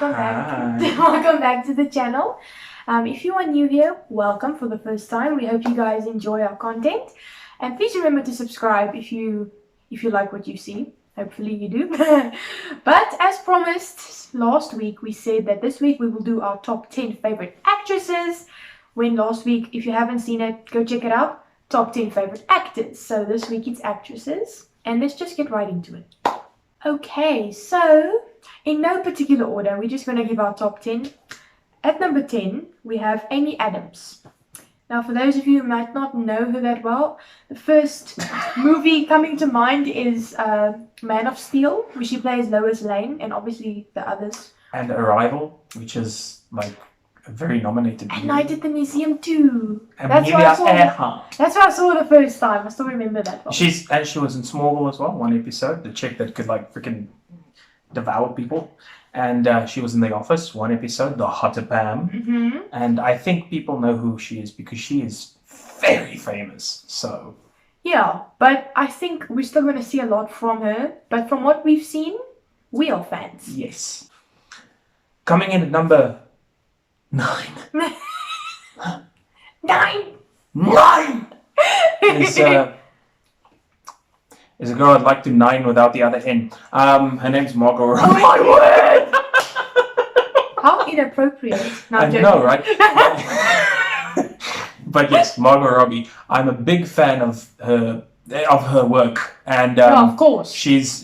welcome back. Hi. Welcome back to the channel. If you are new here, welcome for the first time. We hope you guys enjoy our content, and please remember to subscribe if you like what you see. Hopefully you do. But as promised last week, we said that this week we will do our top 10 favorite actresses. When last week, if you haven't seen it, go check it out. Top 10 favorite actors. So this week it's actresses, and let's just get right into it. Okay, so in no particular order, we're just going to give our top 10. At number 10, we have Amy Adams. Now, for those of you who might not know her that well, the first movie coming to mind is Man of Steel, where she plays Lois Lane, and obviously the others. And Arrival, which is like a very nominated movie. And Night at the Museum too. Amelia Earhart. That's what I saw the first time. I still remember that one. She was in Smallville as well, one episode. The chick that could like freaking devour people. And she was in The Office, one episode, the Hotter Pam. Mm-hmm. And I think people know who she is because she is very famous. So yeah, but I think we're still going to see a lot from her. But from what we've seen, we are fans. yes. Coming in at number 9. 9! 9 is a girl I'd like to 9 without the other N. Her name's Margot Robbie. Oh my word! How inappropriate. No, I'm I joking. know, right? But yes, Margot Robbie. I'm a big fan of her work, and Well, of course. she's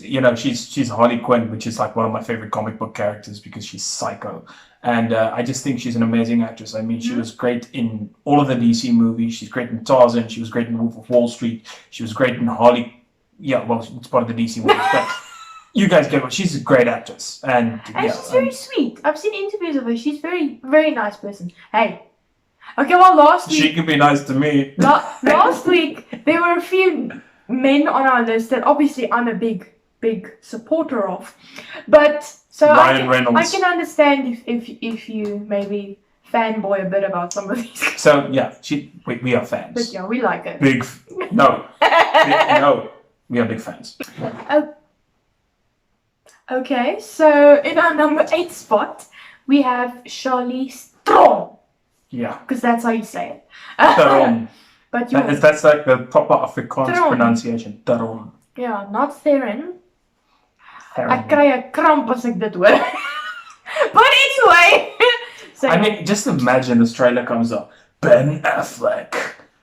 Harley Quinn, which is like one of my favorite comic book characters because she's psycho, and I just think she's an amazing actress. I mean, she was great in all of the DC movies. She's great in Tarzan. She was great in Wolf of Wall Street. She was great in Harley. Yeah, well, it's part of the DC movies, but you guys get it. She's a great actress, and yeah, She's very sweet. I've seen interviews of her. She's very, very nice person. Hey. Okay, well, last week... she can be nice to me. Last week, there were a few men on our list that obviously I'm a big, big supporter of. But, so Ryan Reynolds. I can understand if you maybe fanboy a bit about some of these. So yeah, we are fans. But yeah, we like it. No, we are big fans. Okay, so in our number 8 spot, we have Charlize Theron. Yeah. Because that's how you say it. Theron. But That's like the proper Afrikaans Theron. pronunciation. Theron. yeah, not Theron. Theron. Ek kry 'n kramp as ek dit hoor. But anyway. So, I mean, just imagine this trailer comes up. Ben Affleck,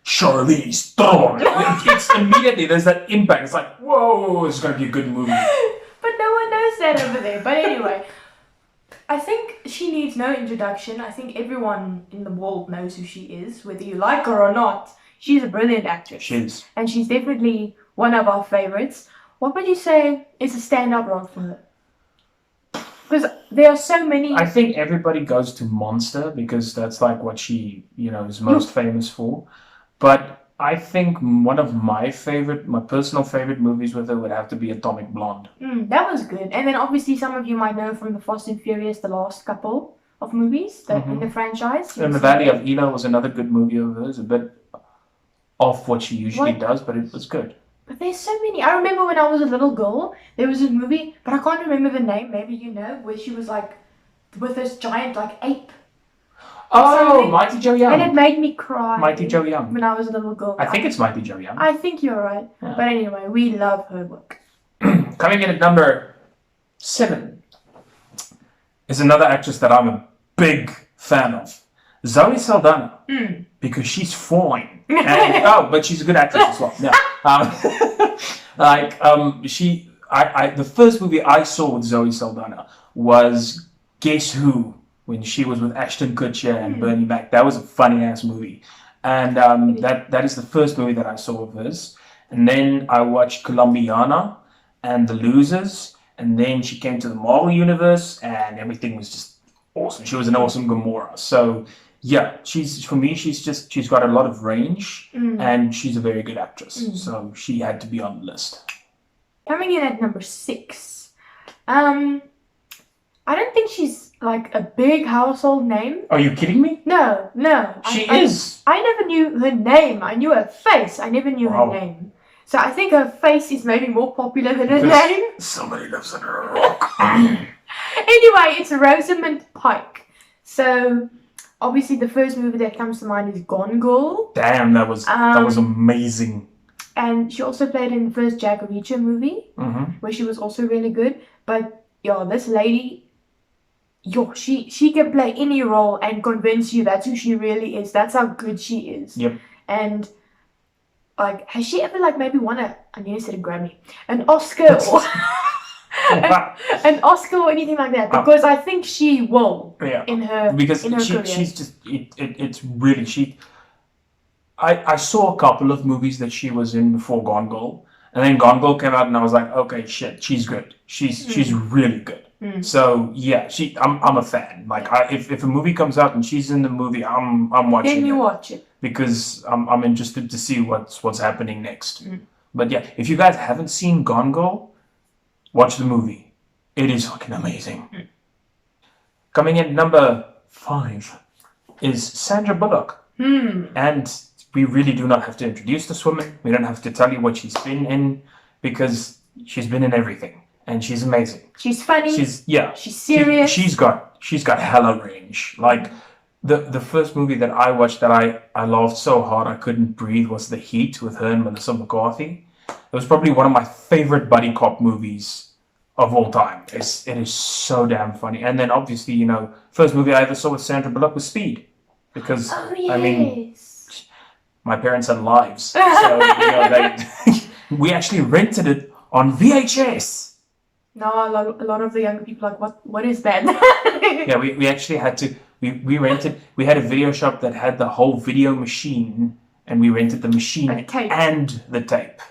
Charlize Theron. It's immediately, there's that impact. It's like, whoa, it's going to be a good movie. but no one knows that over there. But anyway. I think she needs no introduction. I think everyone in the world knows who she is, whether you like her or not. She's a brilliant actress. She is. And she's definitely one of our favorites. What would you say is a standout role for her? Because there are so many... I think everybody goes to Monster because that's like what she, is most famous for. But I think one of my personal favorite movies with her would have to be Atomic Blonde. that was good. And then obviously some of you might know from the Fast and Furious, the last couple of movies in the franchise. And The Valley of Elah was another good movie of hers. A bit off what she usually does, but it was good. But there's so many. I remember when I was a little girl, there was this movie, but I can't remember the name. Maybe you know, where she was like with this giant like ape. Oh, something. Mighty Joe Young. And it made me cry. Mighty Joe Young. When I was a little girl. I think it's Mighty Joe Young. I think you're right. Yeah. But anyway, we love her work. Coming in at number 7 is another actress that I'm a big fan of. Zoe Saldana. Because she's fine. And, but she's a good actress as well. Yeah. The first movie I saw with Zoe Saldana was Guess Who? When she was with Ashton Kutcher and Bernie Mac. That was a funny ass movie. And that is the first movie that I saw of hers. And then I watched Colombiana and The Losers. And then she came to the Marvel Universe and everything was just awesome. She was an awesome Gamora. So yeah, she's got a lot of range and she's a very good actress. So she had to be on the list. Coming in at number 6. I don't think she's like a big household name. Are you kidding me? No. She is. I never knew her name. I knew her face. I never knew her name. So I think her face is maybe more popular than her name. Somebody lives under a rock. Anyway, it's Rosamund Pike. So, obviously, the first movie that comes to mind is Gone Girl. Damn, that was amazing. And she also played in the first Jack Reacher movie, where she was also really good. But, this lady, she can play any role and convince you that's who she really is. That's how good she is. Yep. And, like, has she ever, like, maybe won I nearly said a Grammy, an Oscar or... an Oscar or anything like that, because I think she will in her career. She's just it's really I saw a couple of movies that she was in before Gone Girl, and then Gone Girl came out and I was like, okay, shit, she's good, she's really good. So yeah, I'm a fan. Like if a movie comes out and she's in the movie, I'm watching. Then you watch it because I'm interested to see what's happening next. But yeah, if you guys haven't seen Gone Girl, watch the movie. It is fucking amazing. Coming in number 5 is Sandra Bullock. And we really do not have to introduce this woman. We don't have to tell you what she's been in, because she's been in everything. And she's amazing. She's funny. She's serious. She's got hella range. Like the first movie that I watched that I laughed so hard I couldn't breathe was The Heat with her and Melissa McCarthy. It was probably one of my favorite buddy cop movies of all time. It is so damn funny. And then obviously, first movie I ever saw with Sandra Bullock was Speed. Because, I mean, my parents had lives. So, we actually rented it on VHS. Now a lot of the younger people are like, what is that? Yeah, we actually had to, we rented, we had a video shop that had the whole video machine, and we rented the machine and the tape.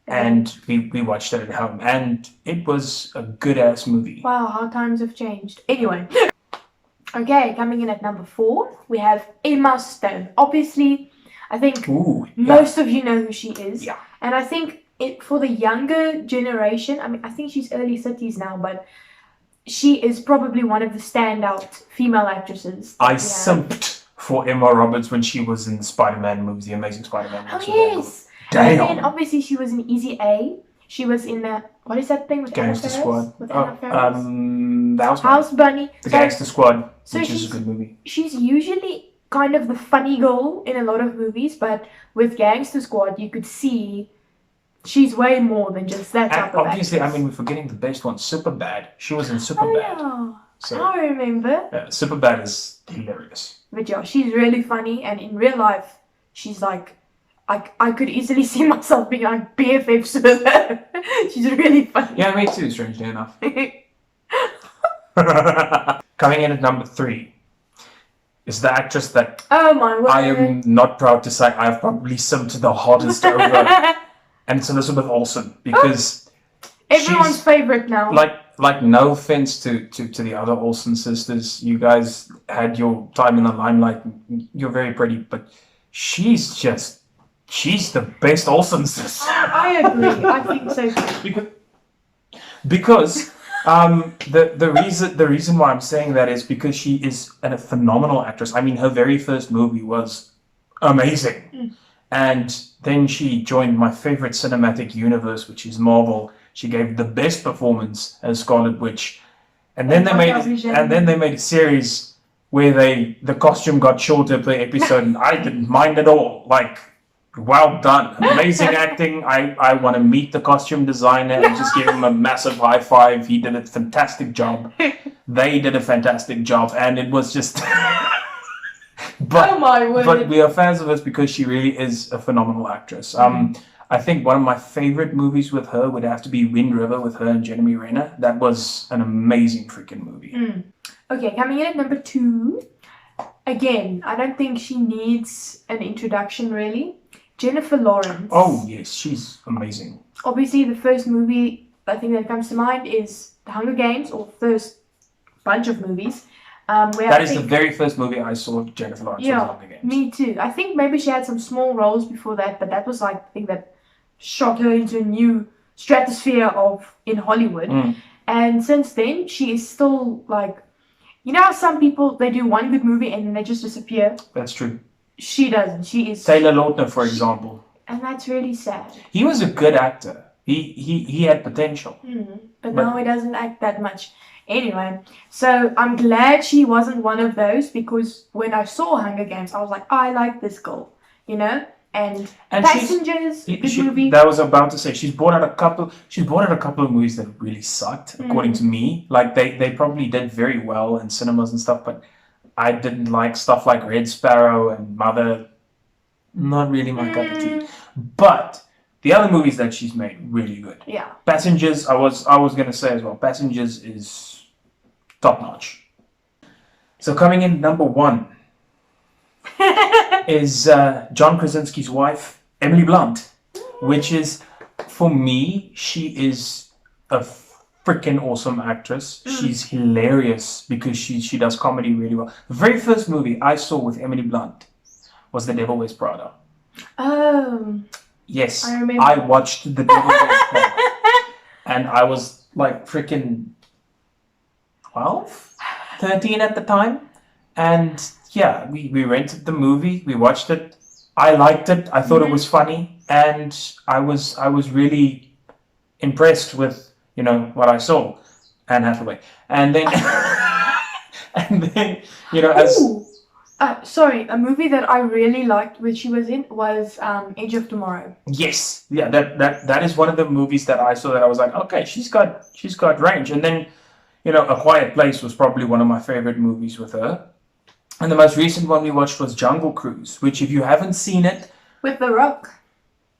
And we watched it at home, and it was a good-ass movie. Wow, how times have changed. Anyway. Okay, coming in at number 4, we have Emma Stone. Obviously, I think most of you know who she is. Yeah. And I think for the younger generation, I mean, I think she's early 30s now, but she is probably one of the standout female actresses. I simped for Emma Roberts when she was in the Spider-Man movies, the Amazing Spider-Man movies. Oh, yes. Damn. And then, obviously, she was in Easy A. She was in the... What is that thing with Gangster Squad. Anna Faris? The House Bunny. The Gangster Squad, which is a good movie. She's usually kind of the funny girl in a lot of movies, but with Gangster Squad, you could see she's way more than just that type of obviously, actress. I mean, we're forgetting the best one, Superbad. She was in Superbad. Oh, so, I remember. Superbad is hilarious. But yeah, she's really funny, and in real life, she's like... I could easily see myself being like BFFs with her. She's really funny. Yeah, me too, strangely enough. Coming in at number 3 is the actress that I am not proud to say I've probably simped the hardest over. And it's Elizabeth Olsen, because everyone's favorite now. Like no offense to the other Olsen sisters, you guys had your time in the limelight. You're very pretty, but she's the best Olsen sister. I agree. I think so too. Because the reason why I'm saying that is because she is a phenomenal actress. I mean, her very first movie was amazing. And then she joined my favorite cinematic universe, which is Marvel. She gave the best performance as Scarlet Witch. And then they made a series where the costume got shorter per episode, and I didn't mind at all. Like, well done. Amazing acting. I want to meet the costume designer and just give him a massive high five. He did a fantastic job. They did a fantastic job, and it was just... Oh my word. But we are fans of her because she really is a phenomenal actress. I think one of my favorite movies with her would have to be Wind River with her and Jeremy Renner. That was an amazing freaking movie. Okay, coming in at number 2. Again, I don't think she needs an introduction really. Jennifer Lawrence. Oh yes, she's amazing. Obviously, the first movie I think that comes to mind is The Hunger Games, or first bunch of movies. That is the very first movie I saw of Jennifer Lawrence. Yeah, The Hunger Games. Me too. I think maybe she had some small roles before that, but that was like the thing that shot her into a new stratosphere in Hollywood. And since then, she is still like, you know how some people, they do one good movie and then they just disappear? That's true. She doesn't. She is... Taylor Lautner, for example. And that's really sad. He was a good actor. He had potential. But now he doesn't act that much. Anyway, so I'm glad she wasn't one of those, because when I saw Hunger Games, I was like, I like this girl, you know? And And Passengers, good movie. that was about to say, she's brought out a couple of movies that really sucked, according to me. Like they probably did very well in cinemas and stuff, but I didn't like stuff like Red Sparrow and Mother. Not really my cup of tea. But the other movies that she's made, really good. Yeah. Passengers, I was gonna say as well. Passengers is top notch. So coming in number 1 is John Krasinski's wife, Emily Blunt, which is, for me, she is a freaking awesome actress. She's hilarious because she does comedy really well. The very first movie I saw with Emily Blunt was The Devil Wears Prada. Oh. Yes, I remember. I watched The Devil Wears Prada, and I was like freaking 12, 13 at the time, and yeah, we rented the movie, we watched it. I liked it. I thought it was funny, and I was really impressed with what I saw, Anne Hathaway, and then as Ooh. Sorry, a movie that I really liked which she was in was Edge of Tomorrow. yes, yeah, that is one of the movies that I saw that I was like, okay, she's got range, and then A Quiet Place was probably one of my favorite movies with her. And the most recent one we watched was Jungle Cruise, which, if you haven't seen it, With The Rock.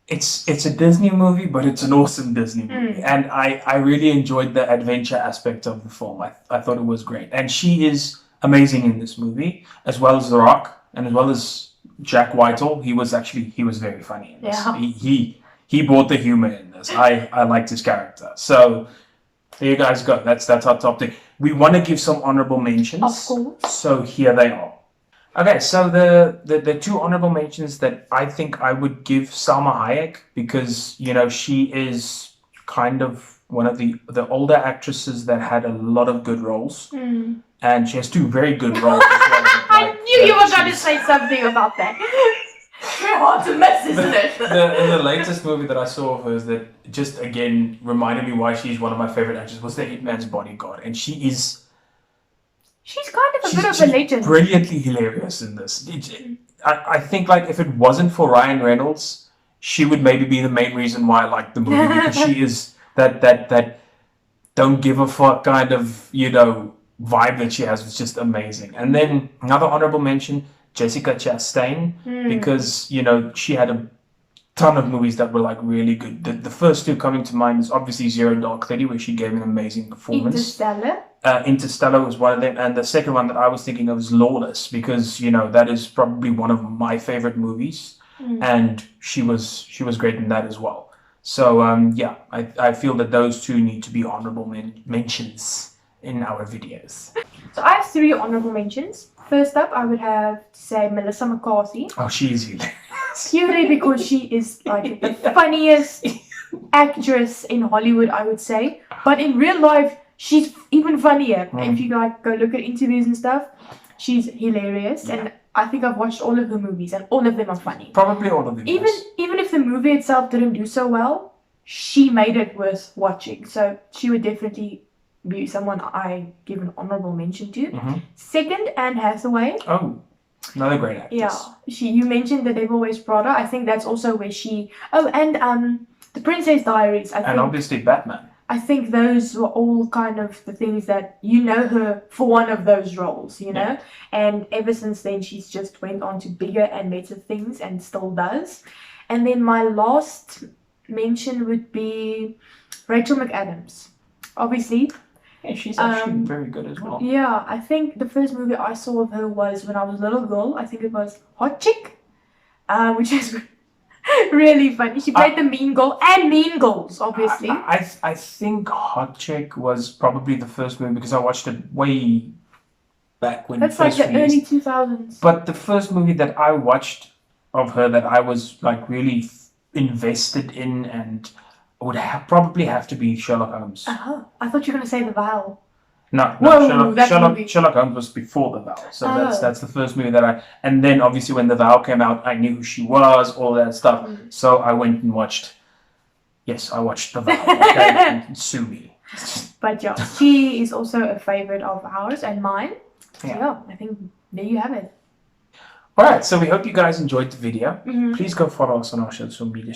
it's a Disney movie, but it's an awesome Disney movie. And I really enjoyed the adventure aspect of the film. I thought it was great. And she is amazing in this movie, as well as The Rock, and as well as Jack Whitehall. He was very funny in this. Yeah. He brought the humor in this. I liked his character. So there you guys go. That's our top 10. We want to give some honorable mentions. Of course. So here they are. Okay, so the 2 honorable mentions that I think I would give Salma Hayek, because she is kind of one of the older actresses that had a lot of good roles, and she has 2 very good roles as well. I knew you were going to say something about that. Very hard to miss, isn't it? The latest movie that I saw of hers that just again reminded me why she's one of my favorite actresses was The Hitman's Bodyguard, and she's kind of a bit of a legend. Brilliantly hilarious in this. I think like if it wasn't for Ryan Reynolds, she would maybe be the main reason why I like the movie, because she is that don't give a fuck kind of vibe that she has was just amazing. And then another honorable mention, Jessica Chastain, because she had a ton of movies that were like really good. The first 2 coming to mind is obviously Zero Dark 30, where she gave an amazing performance. Interstellar was one of them, and the second one that I was thinking of is Lawless, because that is probably one of my favorite movies, and she was great in that as well. So I feel that those 2 need to be honorable mentions in our videos. So I have 3 honorable mentions. First up, I would have to say Melissa McCarthy. Oh, she is hilarious. Purely because she is like the funniest actress in Hollywood, I would say. But in real life, she's even funnier. If you like go look at interviews and stuff, she's hilarious. And I think I've watched all of her movies, and all of them are funny. Probably all of them. Even if the movie itself didn't do so well, she made it worth watching. So she would definitely be someone I give an honorable mention to. Second, Anne Hathaway. Oh, another great actress. Yeah, you mentioned The Devil Wears Prada. I think that's also where she. Oh, and The Princess Diaries. And obviously Batman. I think those were all kind of the things that her for one of those roles, know? And ever since then, she's just went on to bigger and better things and still does. And then my last mention would be Rachel McAdams. Obviously. Yeah, she's actually very good as well. Yeah, I think the first movie I saw of her was when I was a little girl. I think it was Hot Chick, which is really funny. She played the mean girl and Mean Girls, obviously. I think Hot Chick was probably the first movie, because I watched it way back when That's it first like the released. early 2000s. But the first movie that I watched of her that I was like really invested in and would probably have to be Sherlock Holmes. I thought you were going to say The Vow. No, Whoa, Sherlock Holmes was before The Vow. So that's the first movie that and then obviously when The Vow came out, I knew who she was, all that stuff. So I went and watched, I watched The Vow. Okay? Sue me. But yeah, she is also a favorite of ours and mine. So Yeah. yeah, I think there you have it. Alright, so we hope you guys enjoyed the video. Mhm. Please go follow us on our social media.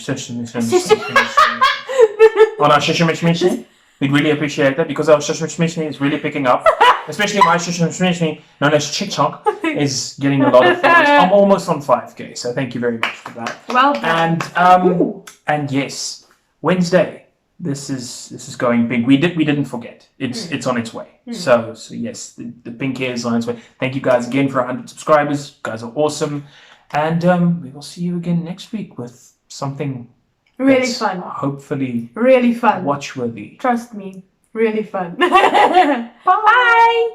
On our social media. We'd really appreciate that because our social media is really picking up. Especially my social media, known as TikTok, is getting a lot of followers. I'm almost on 5K, so thank you very much for that. Well done. And yes, Wednesday. This is going big. We didn't forget. It's on its way. So yes, the pink hair is on its way. Thank you guys again for 100 subscribers. You guys are awesome, and we will see you again next week with something Really that's fun. hopefully Really fun. watch-worthy. Trust me. Really fun. Bye.